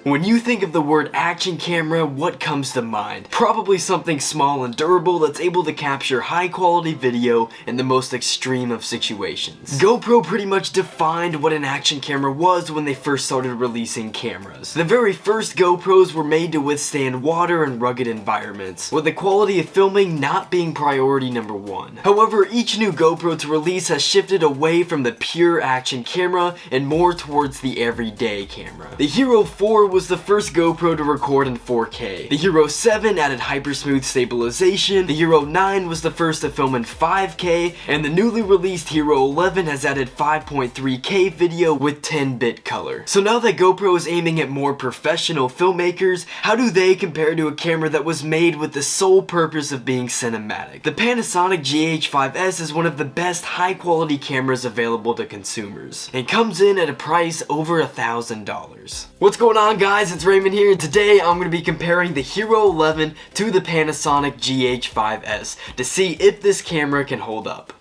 When you think of the word action camera, what comes to mind? Probably something small and durable that's able to capture high quality video in the most extreme of situations. GoPro pretty much defined what an action camera was when they first started releasing cameras. The very first GoPros were made to withstand water and rugged environments, with the quality of filming not being priority number one. However, each new GoPro to release has shifted away from the pure action camera and more towards the everyday camera. The Hero 4 was the first GoPro to record in 4K. The Hero 7 added hypersmooth stabilization, the Hero 9 was the first to film in 5K, and the newly released Hero 11 has added 5.3K video with 10-bit color. So now that GoPro is aiming at more professional filmmakers, how do they compare to a camera that was made with the sole purpose of being cinematic? The Panasonic GH5s is one of the best high-quality cameras available to consumers, and comes in at a price over $1,000. What's going on, guys? It's Raymond here, and today I'm going to be comparing the Hero 11 to the Panasonic GH5s to see if this camera can hold up.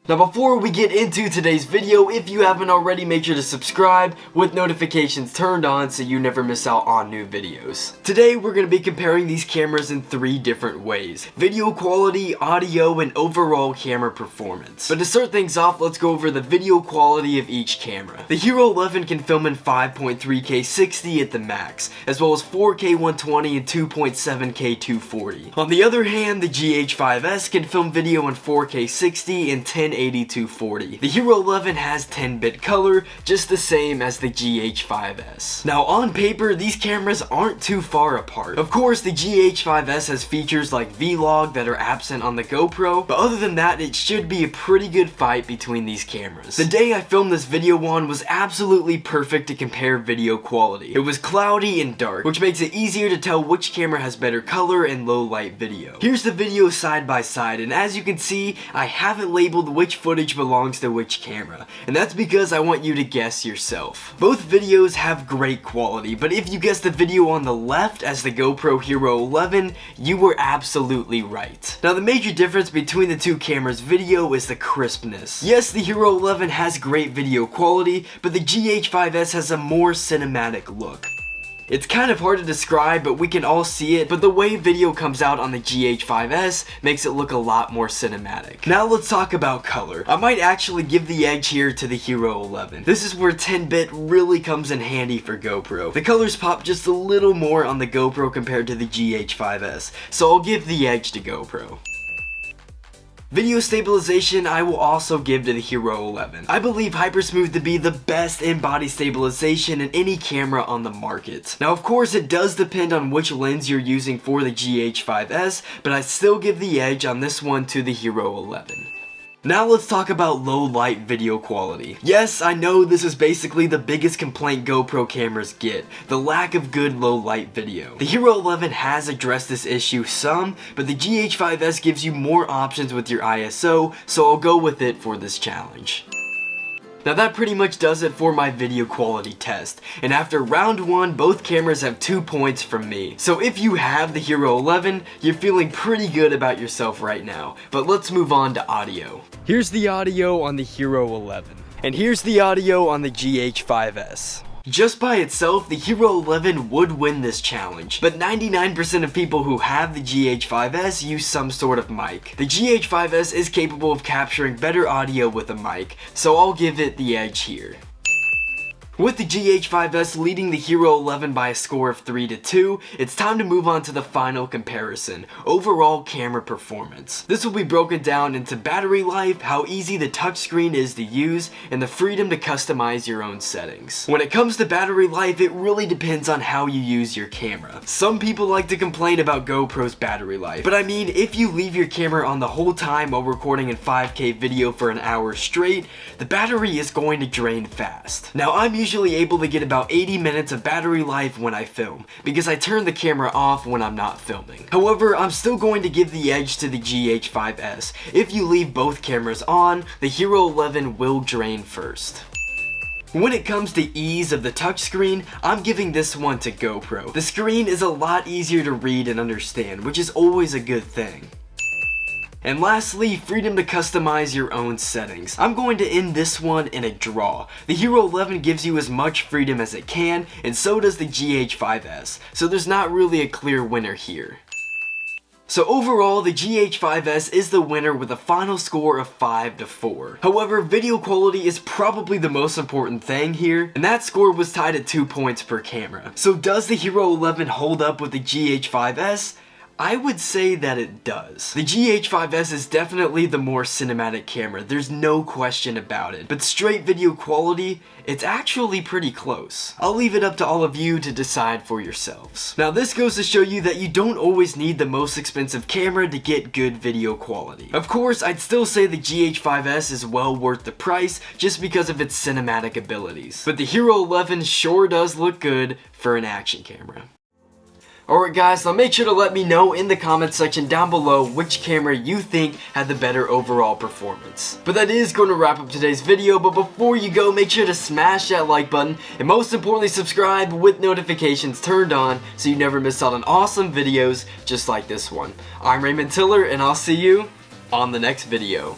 Now before we get into today's video, if you haven't already, make sure to subscribe with notifications turned on so you never miss out on new videos. Today we're going to be comparing these cameras in 3 different ways: video quality, audio, and overall camera performance. But to start things off, let's go over the video quality of each camera. The Hero 11 can film in 5.3K 60 at the max, as well as 4K 120 and 2.7K 240. On the other hand, the GH5s can film video in 4K 60 and 1080 240. The Hero 11 has 10-bit color, just the same as the GH5s. Now on paper, these cameras aren't too far apart. Of course, the GH5s has features like Vlog that are absent on the GoPro, but other than that, it should be a pretty good fight between these cameras. The day I filmed this video on was absolutely perfect to compare video quality. It was cloudy and dark, which makes it easier to tell which camera has better color and low light video. Here's the video side by side, and as you can see, I haven't labeled which footage belongs to which camera, and that's because I want you to guess yourself. Both videos have great quality, but if you guessed the video on the left as the GoPro Hero 11, you were absolutely right. Now the major difference between the two cameras' video is the crispness. Yes, the Hero 11 has great video quality, but the GH5s has a more cinematic look. It's kind of hard to describe, but we can all see it, but the way video comes out on the GH5s makes it look a lot more cinematic. Now let's talk about color. I might actually give the edge here to the Hero 11. This is where 10-bit really comes in handy for GoPro. The colors pop just a little more on the GoPro compared to the GH5s, so I'll give the edge to GoPro. Video stabilization I will also give to the Hero 11. I believe hypersmooth to be the best in-body stabilization in any camera on the market. Now of course it does depend on which lens you're using for the GH5s, but I still give the edge on this one to the Hero 11. Now let's talk about low light video quality. Yes, I know this is basically the biggest complaint GoPro cameras get, the lack of good low light video. The Hero 11 has addressed this issue some, but the GH5s gives you more options with your ISO, so I'll go with it for this challenge. Now that pretty much does it for my video quality test, and after round 1, both cameras have 2 points from me. So if you have the Hero 11, you're feeling pretty good about yourself right now. But let's move on to audio. Here's the audio on the Hero 11, and here's the audio on the GH5s. Just by itself, the Hero 11 would win this challenge, but 99% of people who have the GH5s use some sort of mic. The GH5s is capable of capturing better audio with a mic, so I'll give it the edge here. With the GH5s leading the Hero 11 by a score of 3-2, it's time to move on to the final comparison, overall camera performance. This will be broken down into battery life, how easy the touchscreen is to use, and the freedom to customize your own settings. When it comes to battery life, it really depends on how you use your camera. Some people like to complain about GoPro's battery life, but I mean, if you leave your camera on the whole time while recording in 5K video for an hour straight, the battery is going to drain fast. Now I'm usually able to get about 80 minutes of battery life when I film, because I turn the camera off when I'm not filming. However, I'm still going to give the edge to the GH5s. If you leave both cameras on, the Hero 11 will drain first. When it comes to ease of the touchscreen, I'm giving this one to GoPro. The screen is a lot easier to read and understand, which is always a good thing. And lastly, freedom to customize your own settings. I'm going to end this one in a draw. The Hero 11 gives you as much freedom as it can, and so does the GH5s, so there's not really a clear winner here. So overall, the GH5s is the winner with a final score of 5-4. However, video quality is probably the most important thing here, and that score was tied at 2 points per camera. So does the Hero 11 hold up with the GH5s? I would say that it does. The GH5s is definitely the more cinematic camera, there's no question about it. But straight video quality, it's actually pretty close. I'll leave it up to all of you to decide for yourselves. Now this goes to show you that you don't always need the most expensive camera to get good video quality. Of course, I'd still say the GH5s is well worth the price just because of its cinematic abilities. But the Hero 11 sure does look good for an action camera. Alright guys, now make sure to let me know in the comment section down below which camera you think had the better overall performance. But that is going to wrap up today's video, but before you go, make sure to smash that like button, and most importantly subscribe with notifications turned on so you never miss out on awesome videos just like this one. I'm Raymond Tiller, and I'll see you on the next video.